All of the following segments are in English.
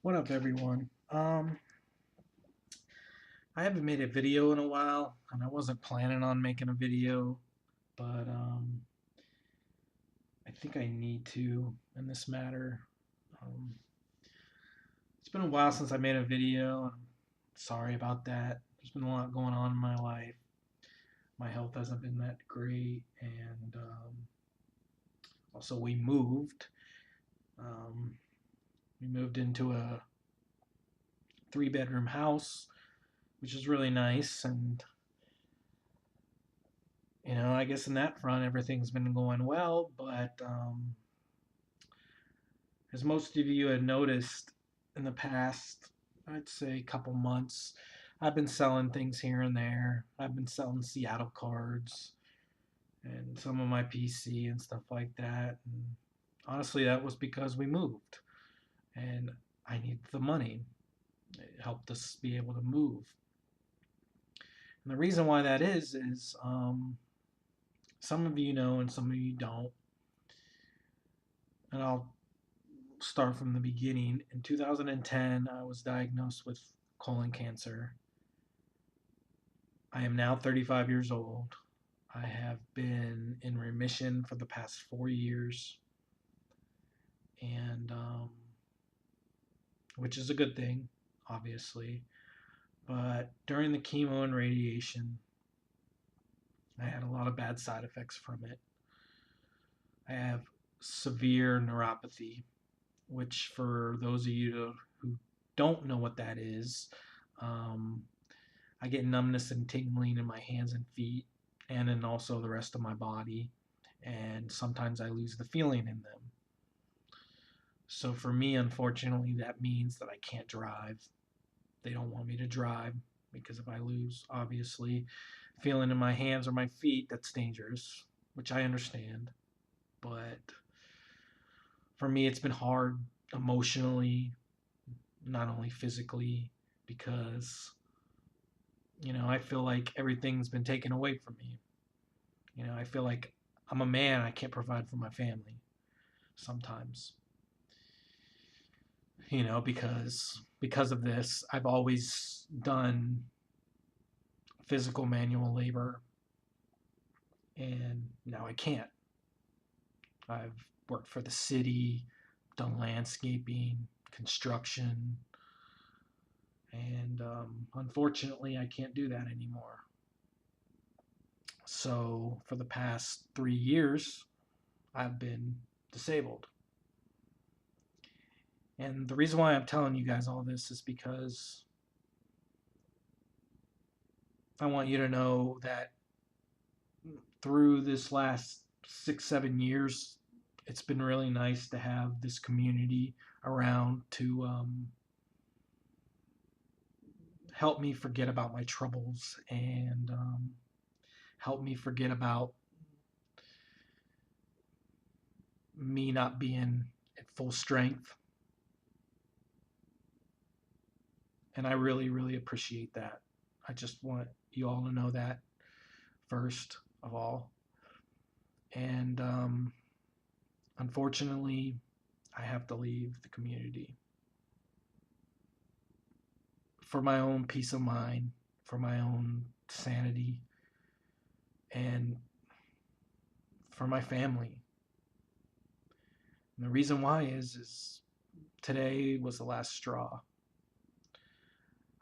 What up, everyone? I haven't made a video in a while, and I wasn't planning on making a video, but I think I need to in this matter. Um, it's been a while since I made a video. I'm sorry about that. There's been a lot going on in my life. My health hasn't been that great, and also we moved. Um, we moved into a three-bedroom house, which is really nice, and I guess in that front, everything's been going well, but as most of you had noticed in the past, I'd say couple months, I've been selling things here and there. I've been selling Seattle cards and some of my PC and stuff like that. And honestly, that was because we moved and I needed the money. It helped us be able to move. And the reason why that is some of you know and some of you don't. And I'll start from the beginning. In 2010, I was diagnosed with colon cancer. I am now 35 years old. I have been in remission for the past 4 years, and which is a good thing, obviously. But during the chemo and radiation, I had a lot of bad side effects from it. I have severe neuropathy, which for those of you who don't know what that is, um, I get numbness and tingling in my hands and feet, and in also the rest of my body, and sometimes I lose the feeling in them. So for me, unfortunately, that means that I can't drive. They don't want me to drive because if I lose, obviously, feeling in my hands or my feet, that's dangerous, which I understand. But for me, it's been hard emotionally, not only physically, because I feel like everything's been taken away from me. I feel like I'm a man, I can't provide for my family sometimes. Because of this, I've always done physical manual labor and now I can't. I've worked for the city, done landscaping, construction, and unfortunately I can't do that anymore. So for the past 3 years, I've been disabled. And the reason why I'm telling you guys all this is because I want you to know that through this last 6, 7 years, it's been really nice to have this community around to help me forget about my troubles and help me forget about me not being at full strength. And I really, really appreciate that. I just want you all to know that first of all. And unfortunately, I have to leave the community for my own peace of mind, for my own sanity, and for my family. And the reason why is today was the last straw.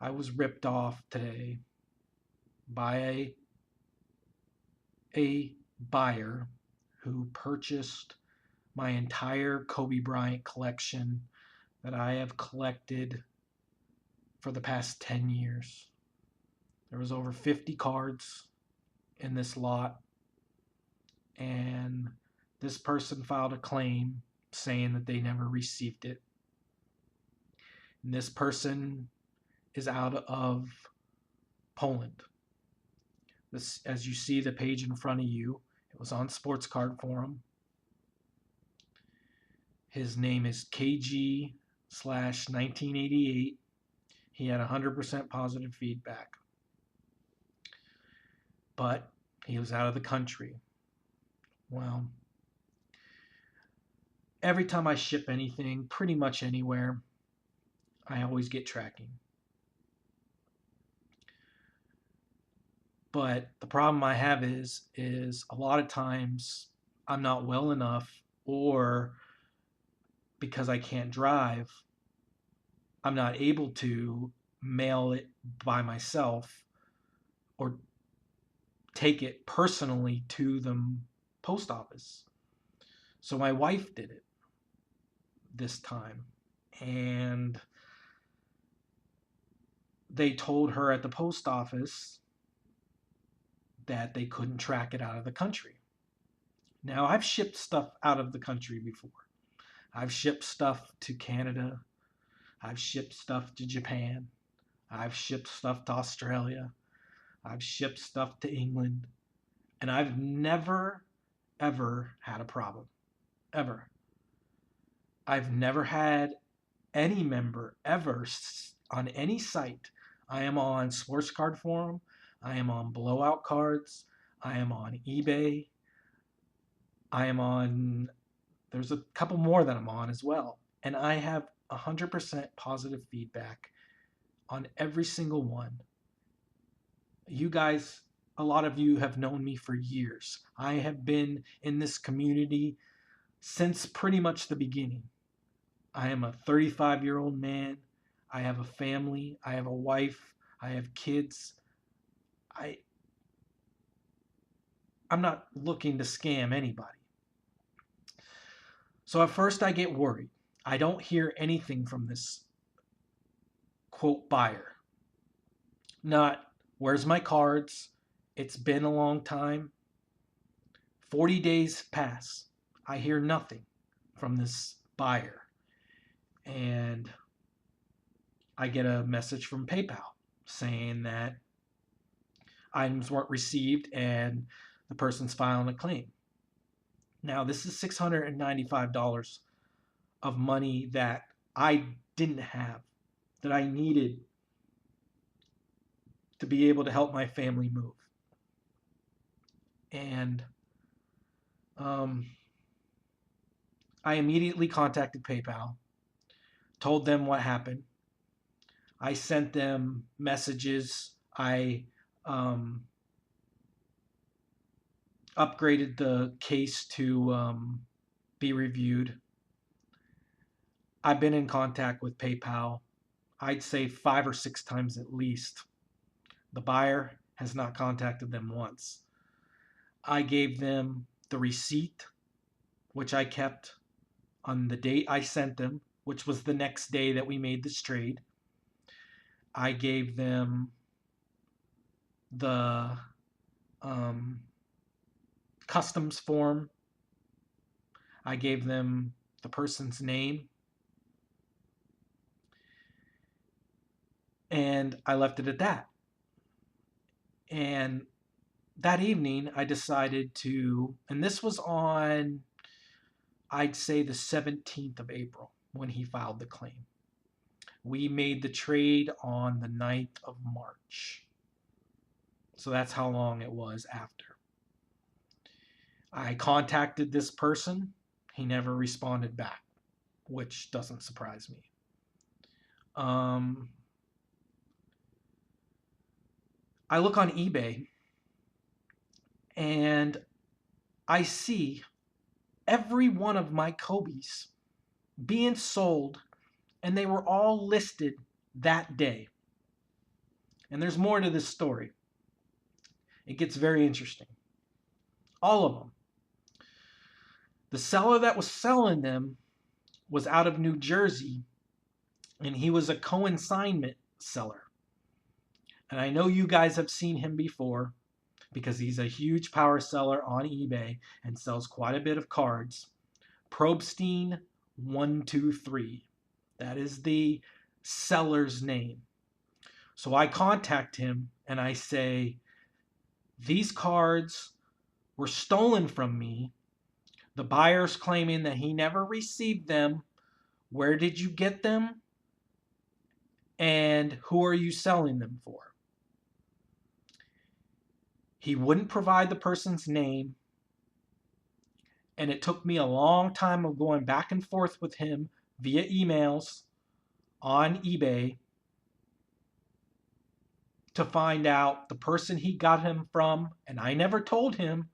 I was ripped off today by a buyer who purchased my entire Kobe Bryant collection that I have collected for the past 10 years. There was over 50 cards in this lot, and this person filed a claim saying that they never received it. And this person is out of Poland. This, as you see the page in front of you, it was on Sports Card Forum. His name is KG/1988. He had 100% positive feedback. But he was out of the country. Well, every time I ship anything, pretty much anywhere, I always get tracking. But the problem I have is a lot of times I'm not well enough, or because I can't drive, I'm not able to mail it by myself or take it personally to the post office. So my wife did it this time, and they told her at the post office that they couldn't track it out of the country. Now, I've shipped stuff out of the country before. I've shipped stuff to Canada. I've shipped stuff to Japan. I've shipped stuff to Australia. I've shipped stuff to England. And I've never, ever had a problem. Ever. I've never had any member ever on any site. I am on Sports Card Forum. I am on Blowout Cards. I am on eBay. I am on, there's a couple more that I'm on as well. And I have 100% positive feedback on every single one. You guys, a lot of you have known me for years. I have been in this community since pretty much the beginning. I am a 35-year-old man. I have a family. I have a wife. I have kids. I I'm not looking to scam anybody. So at first I get worried. I don't hear anything from this quote buyer. Not, where's my cards? It's been a long time. 40 days pass. I hear nothing from this buyer. And I get a message from PayPal saying that items weren't received and the person's filing a claim. Now, this is $695 of money that I didn't have, that I needed to be able to help my family move. And I immediately contacted PayPal, told them what happened. I sent them messages. I upgraded the case to be reviewed. I've been in contact with PayPal, I'd say 5 or 6 times at least. The buyer has not contacted them once. I gave them the receipt, which I kept on the date I sent them, which was the next day that we made this trade. I gave them the customs form. I gave them the person's name. And I left it at that. And that evening, I decided to, and this was on, I'd say, the 17th of April when he filed the claim. We made the trade on the 9th of March. So that's how long it was after. I contacted this person. He never responded back, which doesn't surprise me. I look on eBay and I see every one of my Kobe's being sold, and they were all listed that day. And there's more to this story. It gets very interesting. All of them. The seller that was selling them was out of New Jersey, and he was a consignment seller. And I know you guys have seen him before because he's a huge power seller on eBay and sells quite a bit of cards. Probstein 123. That is the seller's name. So I contact him and I say, these cards were stolen from me. The buyer's claiming that he never received them. Where did you get them? And who are you selling them for? He wouldn't provide the person's name. And it took me a long time of going back and forth with him via emails on eBay to find out the person he got him from, and I never told him,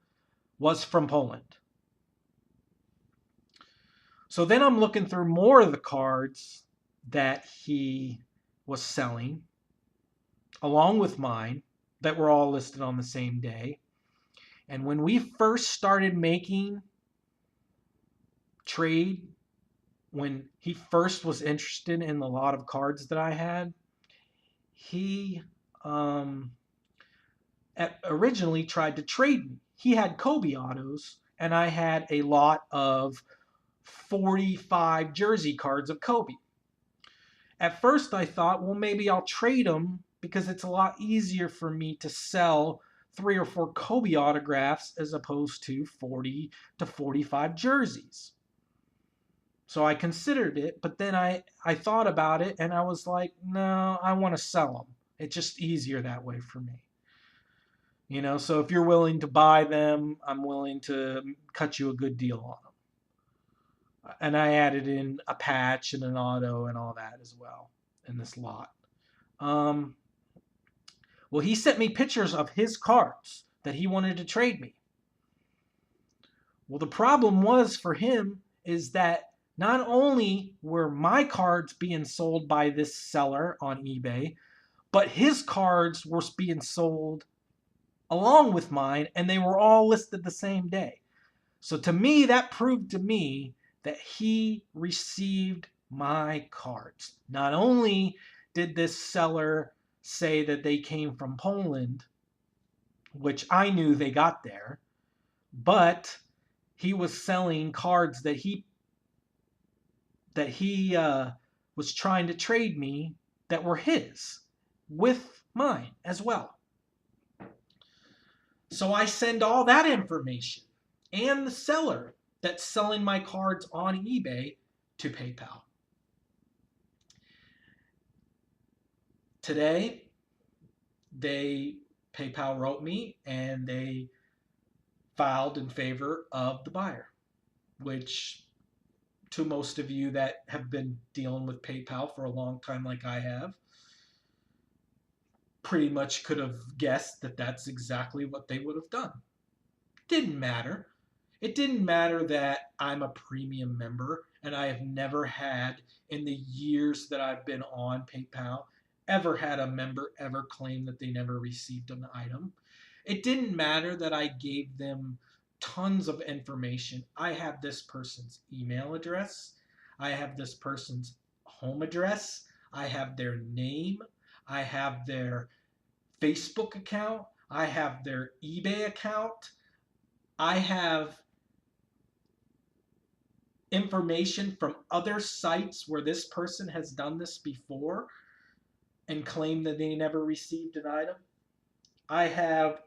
was from Poland. So then I'm looking through more of the cards that he was selling, along with mine, that were all listed on the same day. And when we first started making trade, when he first was interested in the lot of cards that I had, he um, originally tried to trade me. He had Kobe autos, and I had a lot of 45 jersey cards of Kobe. At first, I thought, well, maybe I'll trade them because it's a lot easier for me to sell 3 or 4 Kobe autographs as opposed to 40 to 45 jerseys. So I considered it, but then I thought about it and I was like, no, I want to sell them. It's just easier that way for me. So if you're willing to buy them, I'm willing to cut you a good deal on them. And I added in a patch and an auto and all that as well in this lot. Well, he sent me pictures of his cards that he wanted to trade me. Well, the problem was for him is that not only were my cards being sold by this seller on eBay, but his cards were being sold along with mine, and they were all listed the same day. So to me, that proved to me that he received my cards. Not only did this seller say that they came from Poland, which I knew they got there, but he was selling cards that he was trying to trade me that were his with mine as well. So I send all that information and the seller that's selling my cards on eBay to PayPal. Today, PayPal wrote me and they filed in favor of the buyer, which to most of you that have been dealing with PayPal for a long time like I have, pretty much could have guessed that that's exactly what they would have done. Didn't matter. It didn't matter that I'm a premium member and I have never had, in the years that I've been on PayPal, ever had a member ever claim that they never received an item. It didn't matter that I gave them tons of information. I have this person's email address. I have this person's home address. I have their name. I have their Facebook account. I have their eBay account. I have information from other sites where this person has done this before and claimed that they never received an item. I have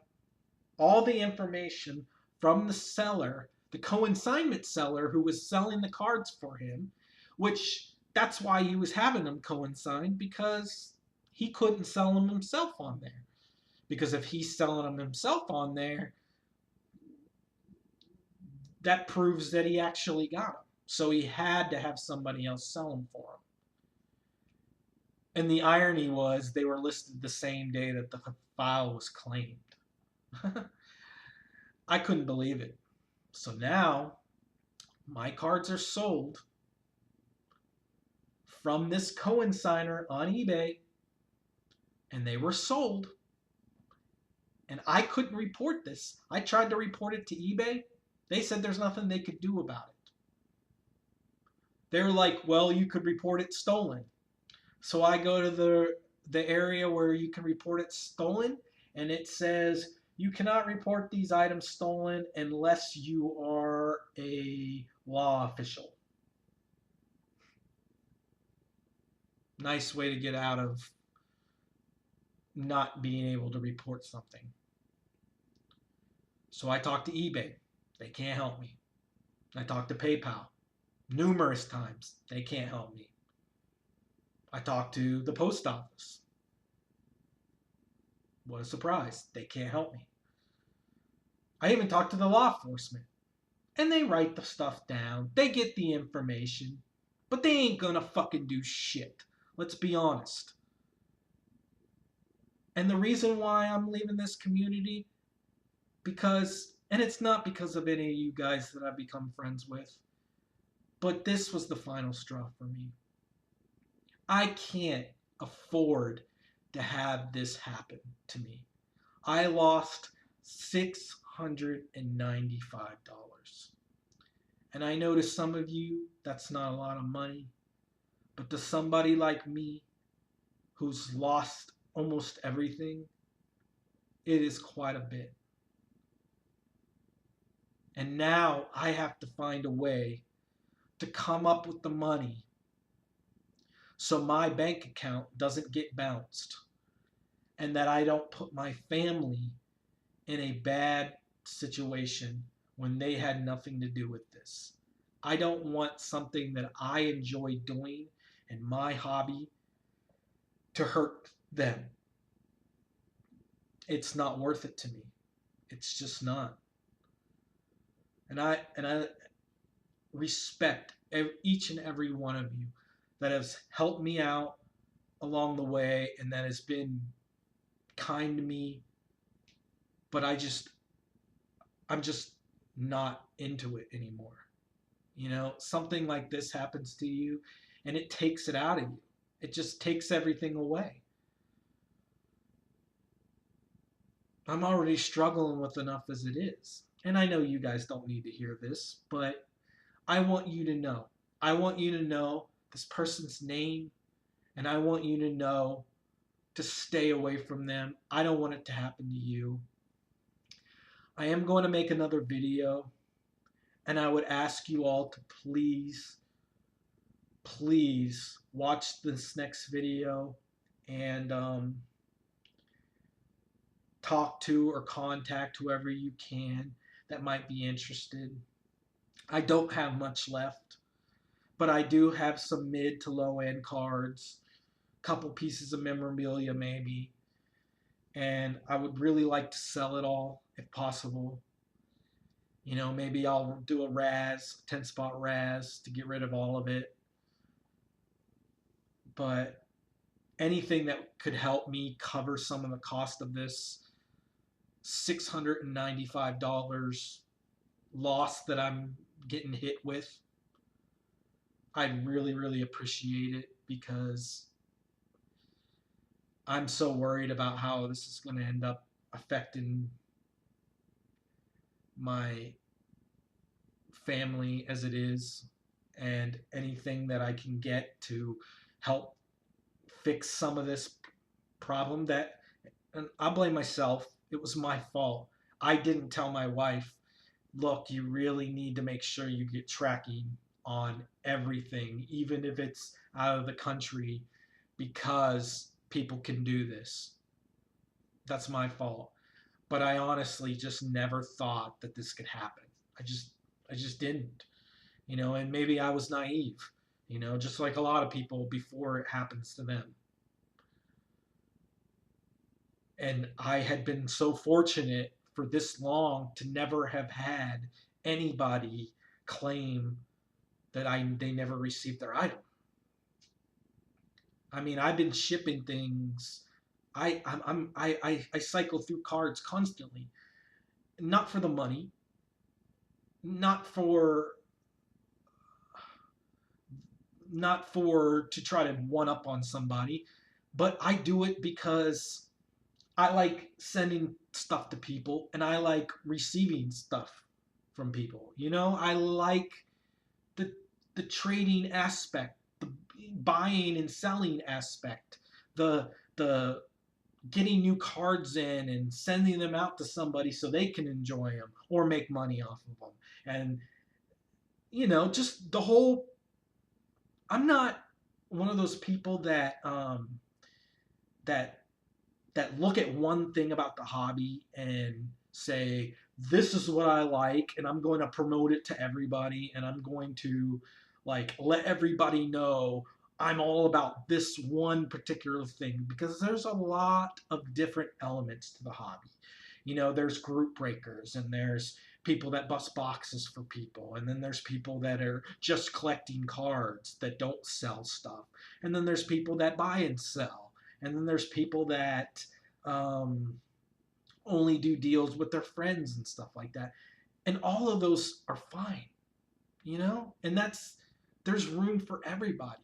all the information from the seller, the co-consignment seller who was selling the cards for him, which that's why he was having them co-consigned, because he couldn't sell them himself on there. Because if he's selling them himself on there, that proves that he actually got them. So he had to have somebody else sell them for him. And the irony was they were listed the same day that the file was claimed. I couldn't believe it. So now my cards are sold from this co-consigner on eBay, and they were sold. And I couldn't report this. I tried to report it to eBay. They said there's nothing they could do about it. They're like, well, you could report it stolen. So I go to the area where you can report it stolen, and it says you cannot report these items stolen unless you are a law official. Nice way to get out of not being able to report something. So I talked to eBay. They can't help me. I talked to PayPal numerous times. They can't help me. I talked to the post office. What a surprise. They can't help me. I even talked to the law enforcement. And they write the stuff down. They get the information. But they ain't gonna fucking do shit. Let's be honest. And the reason why I'm leaving this community, because, and it's not because of any of you guys that I've become friends with, but this was the final straw for me. I can't afford to have this happen to me. I lost $695. And I know to some of you that's not a lot of money, but to somebody like me who's lost almost everything, it is quite a bit. And now I have to find a way to come up with the money so my bank account doesn't get bounced and that I don't put my family in a bad situation when they had nothing to do with this. I don't want something that I enjoy doing and my hobby to hurt them. It's not worth it to me. It's just not. And I respect each and every one of you that has helped me out along the way and that has been kind to me, but I'm just not into it anymore. You know, something like this happens to you and it takes it out of you. It just takes everything away. I'm already struggling with enough as it is. And I know you guys don't need to hear this, but I want you to know. I want you to know this person's name, and I want you to know to stay away from them. I don't want it to happen to you. I am going to make another video, and I would ask you all to please, please watch this next video and talk to or contact whoever you can that might be interested. I don't have much left, but I do have some mid to low end cards, a couple pieces of memorabilia maybe, and I would really like to sell it all if possible. You know, maybe I'll do a Raz, 10 spot Raz to get rid of all of it. But anything that could help me cover some of the cost of this $695 loss that I'm getting hit with, I'd really, really appreciate it because I'm so worried about how this is going to end up affecting my family as it is, and anything that I can get to help fix some of this problem that, and I blame myself. It was my fault. I didn't tell my wife, look, you really need to make sure you get tracking on everything, even if it's out of the country, because people can do this. That's my fault. But I honestly just never thought that this could happen. I just didn't. You know, and maybe I was naive, you know, just like a lot of people before it happens to them. And I had been so fortunate for this long to never have had anybody claim that they never received their item. I mean, I've been shipping things. I cycle through cards constantly, not for the money, not for to try to one up on somebody, but I do it because I like sending stuff to people and I like receiving stuff from people. You know, I like the trading aspect, the buying and selling aspect, the getting new cards in and sending them out to somebody so they can enjoy them or make money off of them. And you know, just the whole, I'm not one of those people that that look at one thing about the hobby and say, this is what I like, and I'm going to promote it to everybody, and I'm going to like let everybody know I'm all about this one particular thing, because there's a lot of different elements to the hobby. You know, there's group breakers and there's people that bust boxes for people, and then there's people that are just collecting cards that don't sell stuff, and then there's people that buy and sell, and then there's people that um, only do deals with their friends and stuff like that. And all of those are fine, and there's room for everybody.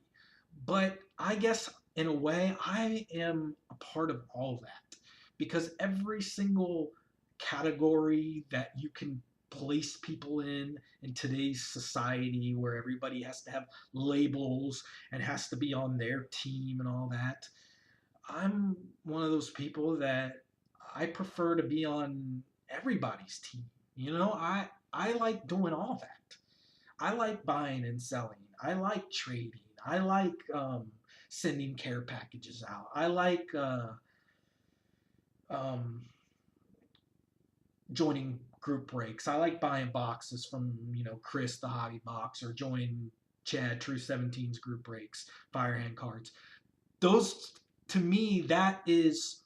But I guess in a way, I am a part of all that because every single category that you can place people in today's society where everybody has to have labels and has to be on their team and all that, I'm one of those people that I prefer to be on everybody's team. I like doing all that. I like buying and selling. I like trading. I like sending care packages out. I like um, joining group breaks. I like buying boxes from Chris the hobby box or joining Chad True 17's group breaks, Firehand cards. Those to me that is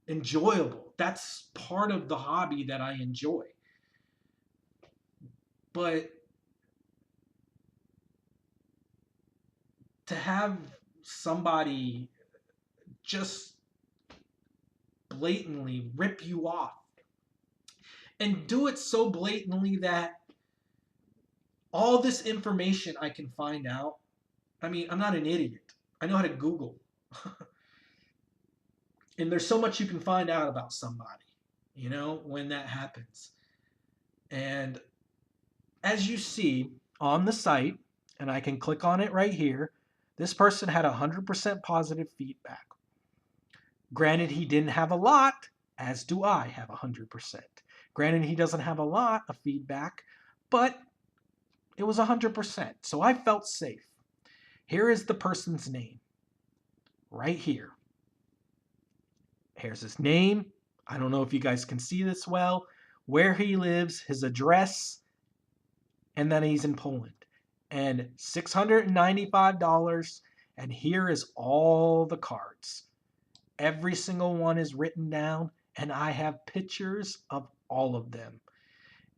enjoyable. That's part of the hobby that I enjoy. But to have somebody just blatantly rip you off and do it so blatantly that all this information I can find out. I mean, I'm not an idiot. I know how to Google. And there's so much you can find out about somebody, when that happens. And as you see on the site, and I can click on it right here, this person had 100% positive feedback. Granted, he didn't have a lot, as do I have 100%. Granted, he doesn't have a lot of feedback, but it was 100%. So I felt safe. Here is the person's name. Right here. Here's his name. I don't know if you guys can see this well. Where he lives, his address, and then he's in Poland. And $695. And here is all the cards. Every single one is written down, and I have pictures of all of them.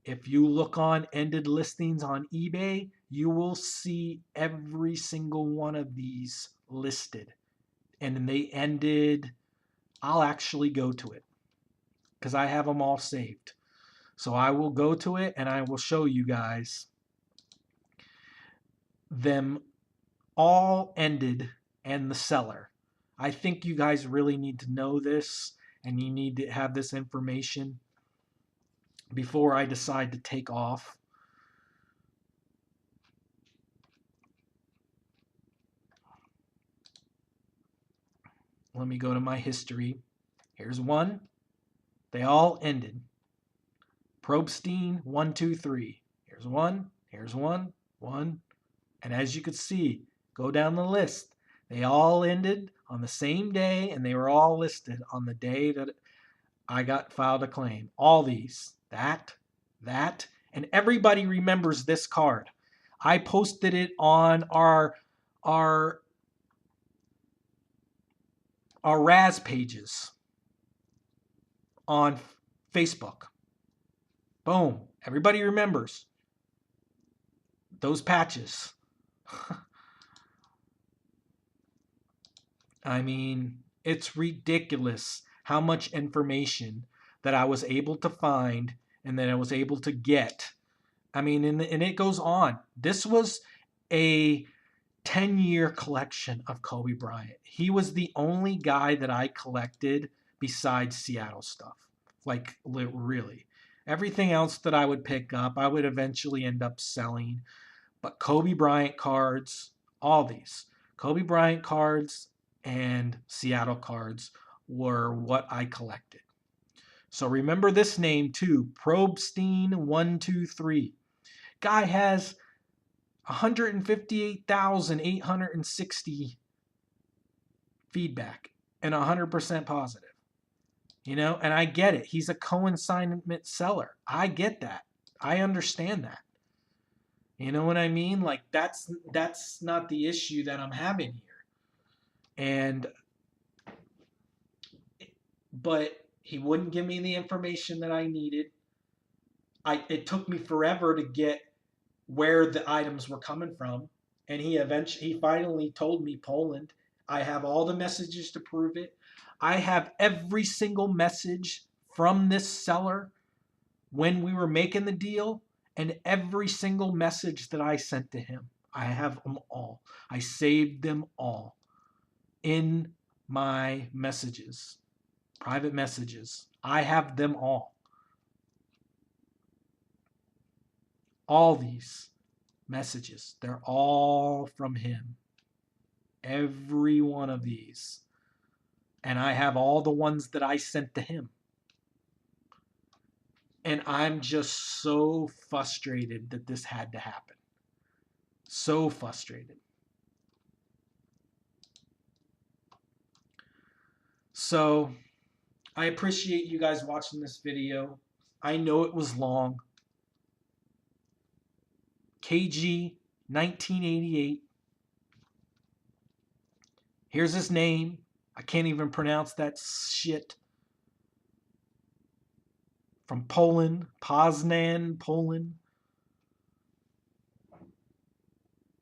If you look on ended listings on eBay, you will see every single one of these listed. And they ended, I'll actually go to it because I have them all saved. So I will go to it and I will show you guys them all ended and the seller. I think you guys really need to know this and you need to have this information before I decide to take off. Let me go to my history. Here's one. They all ended. Probstein, 1, 2, 3. Here's one. Here's one. One. And as you can see, go down the list. They all ended on the same day, and they were all listed on the day that I got filed a claim. All these. That. And everybody remembers this card. I posted it on our Raz pages on Facebook. Boom. Everybody remembers those patches. I mean, it's ridiculous how much information that I was able to find and that I was able to get. I mean, and it goes on. This was a 10-year collection of Kobe Bryant. He was the only guy that I collected besides Seattle stuff. Like, really. Everything else that I would pick up, I would eventually end up selling. But Kobe Bryant cards, all these. Kobe Bryant cards and Seattle cards were what I collected. So remember this name too, Probstein123. Guy has 158,860 feedback and 100% positive. And I get it. He's a consignment seller. I get that. I understand that. You know what I mean? Like that's not the issue that I'm having here. But he wouldn't give me the information that I needed. it took me forever to get where the items were coming from, and he finally told me Poland. I have all the messages to prove it. I have every single message from this seller when we were making the deal, and every single message that I sent to him. I have them all. I saved them all in my messages, private messages. I have them all. All these messages, they're all from him. Every one of these. And I have all the ones that I sent to him. And I'm just so frustrated that this had to happen. So frustrated. So I appreciate you guys watching this video. I know it was long. KG 1988. Here's his name. I can't even pronounce that shit. From Poland, Poznan, Poland.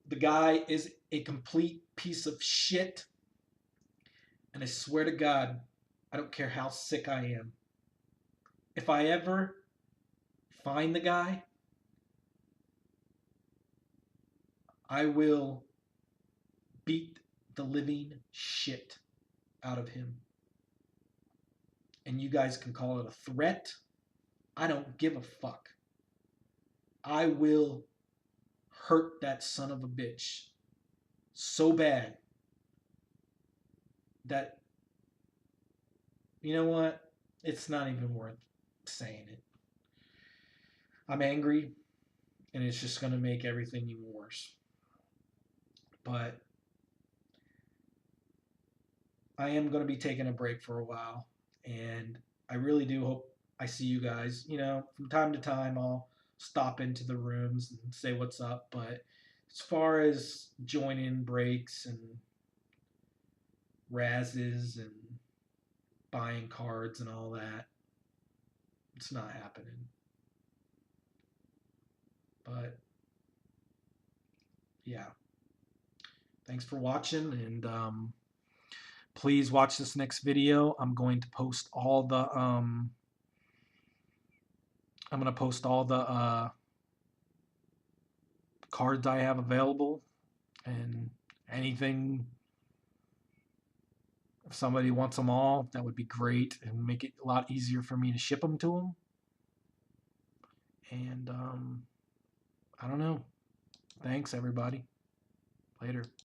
The guy is a complete piece of shit. And I swear to God, I don't care how sick I am. If I ever find the guy, I will beat the living shit out of him. And you guys can call it a threat. I don't give a fuck. I will hurt that son of a bitch so bad that, you know what? It's not even worth saying it. I'm angry, and it's just going to make everything even worse. But I am going to be taking a break for a while, and I really do hope I see you guys. You know, from time to time, I'll stop into the rooms and say what's up, but as far as joining breaks and razzes and buying cards and all that, it's not happening. But yeah, thanks for watching, and please watch this next video. I'm going to post all the cards I have available, and anything, if somebody wants them all, that would be great and make it a lot easier for me to ship them to them. And I don't know. Thanks, everybody. Later.